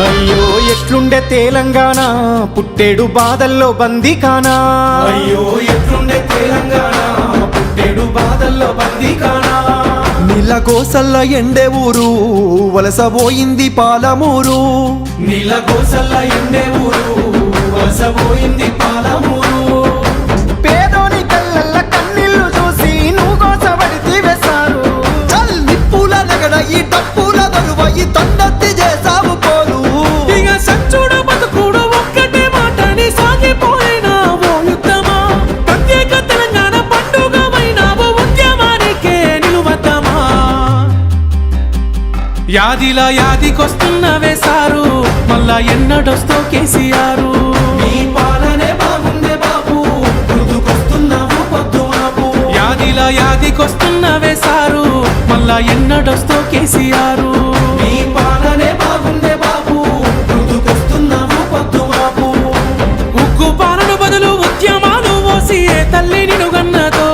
అయ్యో ఎట్లుండే తెలంగాణ పుట్టేడు బాధల్లో బందీకానా. అయ్యో ఎట్లుండే తెలంగాణ పుట్టేడు బాధల్లో బందీకానా. నీళ్ళ కోసల్ల ఎండే ఊరు వలసపోయింది పాలమూరు. నీళ్ళ కోసల్ల ఎండే ఊరు వలసపోయింది పాలమూరు. పేదోని కళ్ళల్ల కన్నీళ్లు చూసి నువ్వు కోసబడితే వేశారు. చల్ నిప్పుల నగడ ఈ డప్పుల దరువ ఈ తండత్తి చేసావు పోరు. ఇక సచ్చుడు బతుకుడు ఒక్కటే మాటని సాగిపోయినా ఓ యుద్ధమా. ప్రత్యేక తెలంగాణ పండుగమైనావు ఉద్యమానికే నిలువద్దమా. యాదిలా యాదికొస్తున్నవే సారు మళ్ళా ఎన్నడొస్తో కేసీఆర్. నీ పాలనే బాగుందే బాబు గుర్తుకొస్తున్నావు పొద్దు మాపు. యాదిలా యాదికొస్తున్నవే సారు మళ్ళా ఎన్నడొస్తో కేసీఆర్. నీ పాలనే బాగుందే బాబు గుర్తుకొస్తున్నావు పొద్దు మాపు. ఉగ్గు పాలన బదులు ఉద్యమాలు ఓసి ఏ తల్లి నిన్ను గన్నదో.